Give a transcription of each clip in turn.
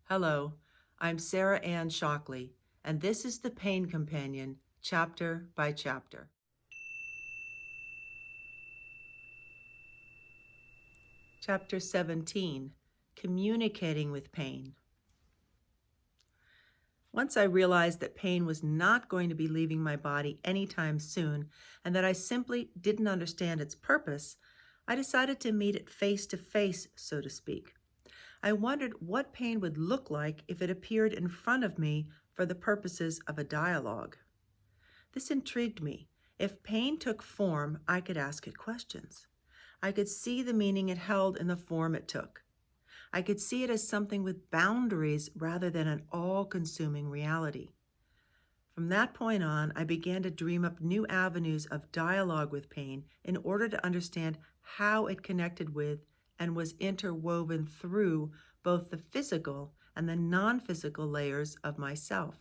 Hello, I'm Sarah Ann Shockley, and this is the Pain Companion, chapter by chapter. Chapter 17, Communicating with Pain. Once I realized that pain was not going to be leaving my body anytime soon, and that I simply didn't understand its purpose, I decided to meet it face to face, so to speak. I wondered what pain would look like if it appeared in front of me for the purposes of a dialogue. This intrigued me. If pain took form, I could ask it questions. I could see the meaning it held in the form it took. I could see it as something with boundaries rather than an all-consuming reality. From that point on, I began to dream up new avenues of dialogue with pain in order to understand how it connected with and was interwoven through both the physical and the non-physical layers of myself.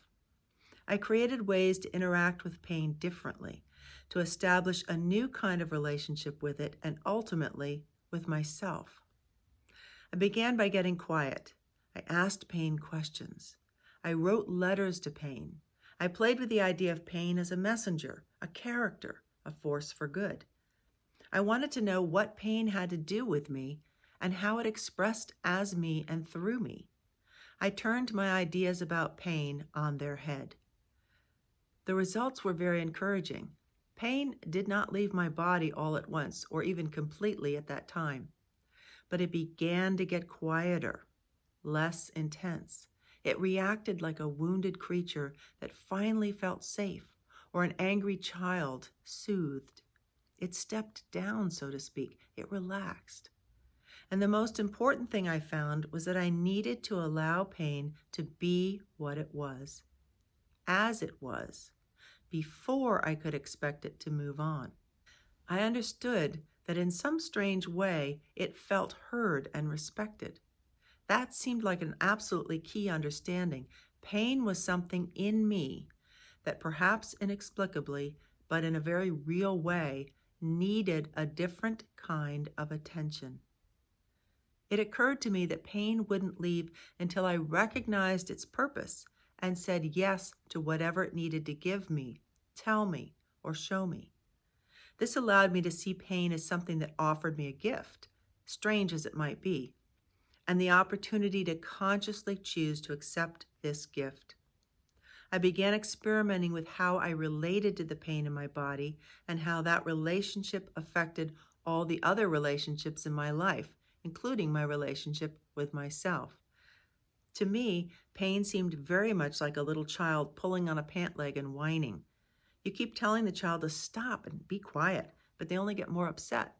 I created ways to interact with pain differently, to establish a new kind of relationship with it and ultimately with myself. I began by getting quiet. I asked pain questions. I wrote letters to pain. I played with the idea of pain as a messenger, a character, a force for good. I wanted to know what pain had to do with me and how it expressed as me and through me. I turned my ideas about pain on their head. The results were very encouraging. Pain did not leave my body all at once or even completely at that time, but it began to get quieter, less intense. It reacted like a wounded creature that finally felt safe, or an angry child soothed. It stepped down, so to speak. It relaxed. And the most important thing I found was that I needed to allow pain to be what it was, as it was, before I could expect it to move on. I understood that in some strange way it felt heard and respected. That seemed like an absolutely key understanding. Pain was something in me that perhaps inexplicably, but in a very real way, needed a different kind of attention. It occurred to me that pain wouldn't leave until I recognized its purpose and said yes to whatever it needed to give me, tell me, or show me. This allowed me to see pain as something that offered me a gift, strange as it might be, and the opportunity to consciously choose to accept this gift. I began experimenting with how I related to the pain in my body and how that relationship affected all the other relationships in my life, including my relationship with myself. To me, pain seemed very much like a little child pulling on a pant leg and whining. You keep telling the child to stop and be quiet, but they only get more upset.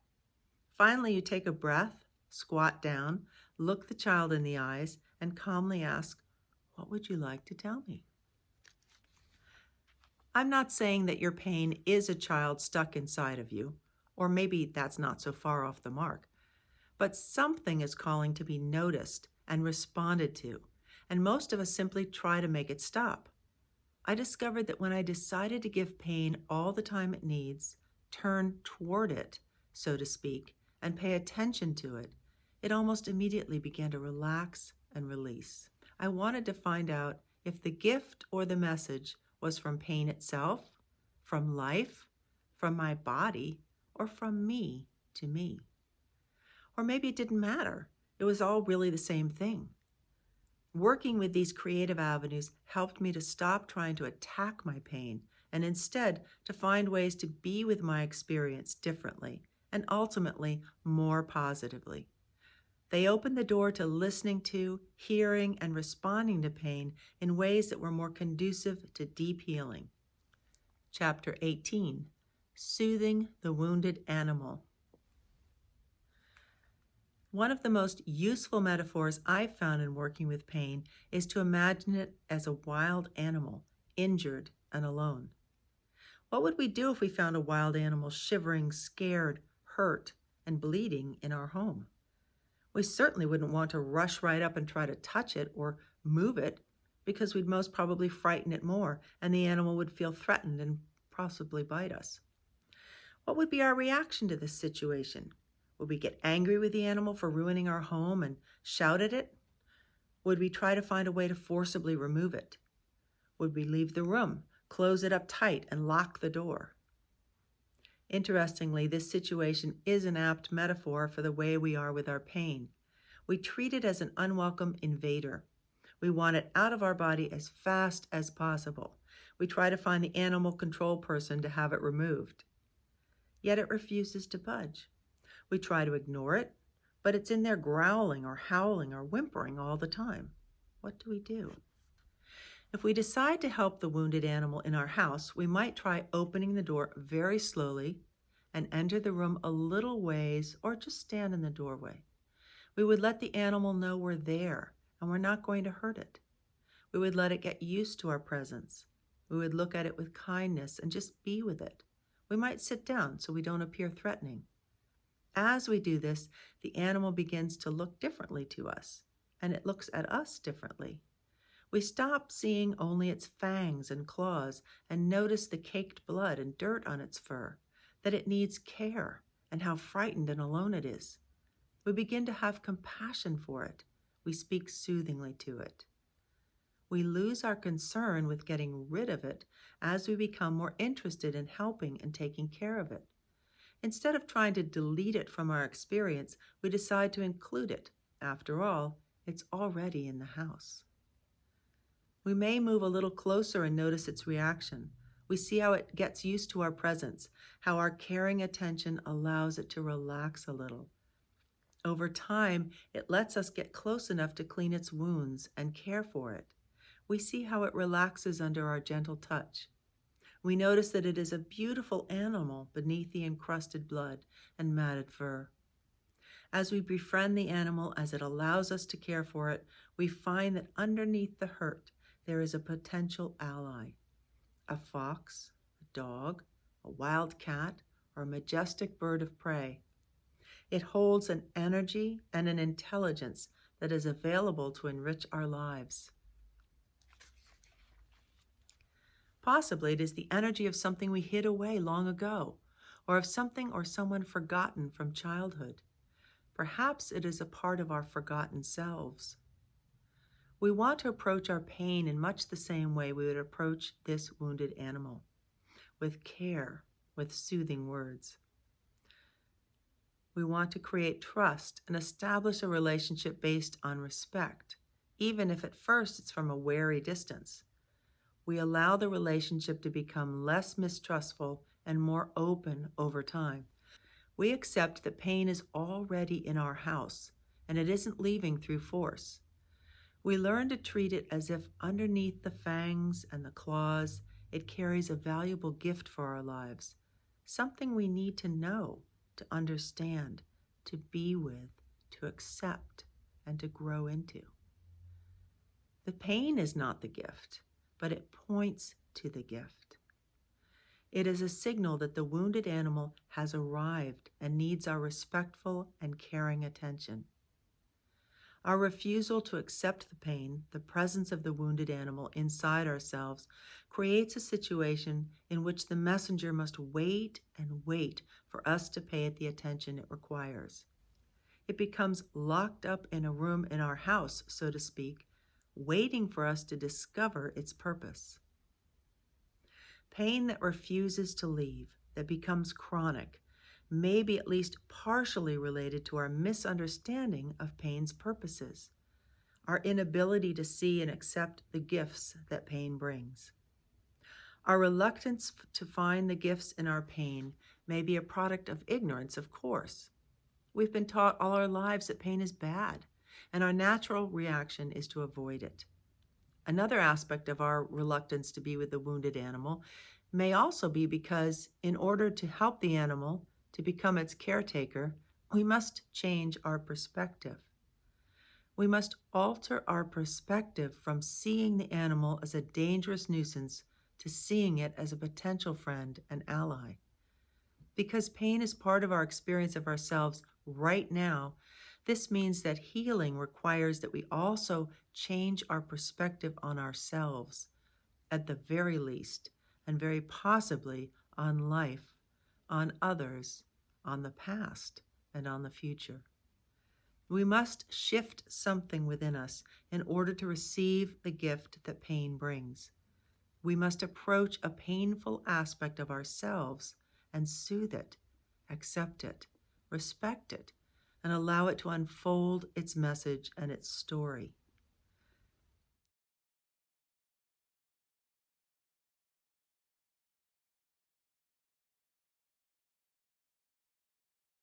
Finally, you take a breath, squat down, look the child in the eyes, and calmly ask, "What would you like to tell me?" I'm not saying that your pain is a child stuck inside of you, or maybe that's not so far off the mark, but something is calling to be noticed and responded to, and most of us simply try to make it stop. I discovered that when I decided to give pain all the time it needs, turn toward it, so to speak, and pay attention to it, it almost immediately began to relax and release. I wanted to find out if the gift or the message was from pain itself, from life, from my body, or from me to me. Or maybe it didn't matter. It was all really the same thing. Working with these creative avenues helped me to stop trying to attack my pain and instead to find ways to be with my experience differently and ultimately more positively. They opened the door to listening to, hearing, and responding to pain in ways that were more conducive to deep healing. Chapter 18, Soothing the Wounded Animal. One of the most useful metaphors I've found in working with pain is to imagine it as a wild animal, injured and alone. What would we do if we found a wild animal shivering, scared, hurt, and bleeding in our home? We certainly wouldn't want to rush right up and try to touch it or move it because we'd most probably frighten it more and the animal would feel threatened and possibly bite us. What would be our reaction to this situation? Would we get angry with the animal for ruining our home and shout at it? Would we try to find a way to forcibly remove it? Would we leave the room, close it up tight, and lock the door? Interestingly, this situation is an apt metaphor for the way we are with our pain. We treat it as an unwelcome invader. We want it out of our body as fast as possible. We try to find the animal control person to have it removed. Yet it refuses to budge. We try to ignore it, but it's in there growling or howling or whimpering all the time. What do we do? If we decide to help the wounded animal in our house, we might try opening the door very slowly and enter the room a little ways or just stand in the doorway. We would let the animal know we're there and we're not going to hurt it. We would let it get used to our presence. We would look at it with kindness and just be with it. We might sit down so we don't appear threatening. As we do this, the animal begins to look differently to us, and it looks at us differently. We stop seeing only its fangs and claws and notice the caked blood and dirt on its fur, that it needs care, and how frightened and alone it is. We begin to have compassion for it. We speak soothingly to it. We lose our concern with getting rid of it as we become more interested in helping and taking care of it. Instead of trying to delete it from our experience, we decide to include it. After all, it's already in the house. We may move a little closer and notice its reaction. We see how it gets used to our presence, how our caring attention allows it to relax a little. Over time, it lets us get close enough to clean its wounds and care for it. We see how it relaxes under our gentle touch. We notice that it is a beautiful animal beneath the encrusted blood and matted fur. As we befriend the animal as it allows us to care for it, we find that underneath the hurt, there is a potential ally. A fox, a dog, a wild cat, or a majestic bird of prey. It holds an energy and an intelligence that is available to enrich our lives. Possibly it is the energy of something we hid away long ago, or of something or someone forgotten from childhood. Perhaps it is a part of our forgotten selves. We want to approach our pain in much the same way we would approach this wounded animal, with care, with soothing words. We want to create trust and establish a relationship based on respect, even if at first it's from a wary distance. We allow the relationship to become less mistrustful and more open over time. We accept that pain is already in our house, and it isn't leaving through force. We learn to treat it as if underneath the fangs and the claws, it carries a valuable gift for our lives, something we need to know, to understand, to be with, to accept, and to grow into. The pain is not the gift, but it points to the gift. It is a signal that the wounded animal has arrived and needs our respectful and caring attention. Our refusal to accept the pain, the presence of the wounded animal inside ourselves, creates a situation in which the messenger must wait and wait for us to pay it the attention it requires. It becomes locked up in a room in our house, so to speak, waiting for us to discover its purpose. Pain that refuses to leave, that becomes chronic, may be at least partially related to our misunderstanding of pain's purposes, our inability to see and accept the gifts that pain brings. Our reluctance to find the gifts in our pain may be a product of ignorance, of course. We've been taught all our lives that pain is bad, and our natural reaction is to avoid it. Another aspect of our reluctance to be with the wounded animal may also be because, in order to help the animal to become its caretaker, we must change our perspective. We must alter our perspective from seeing the animal as a dangerous nuisance to seeing it as a potential friend and ally. Because pain is part of our experience of ourselves right now, this means that healing requires that we also change our perspective on ourselves, at the very least, and very possibly on life, on others, on the past, and on the future. We must shift something within us in order to receive the gift that pain brings. We must approach a painful aspect of ourselves and soothe it, accept it, respect it, and allow it to unfold its message and its story.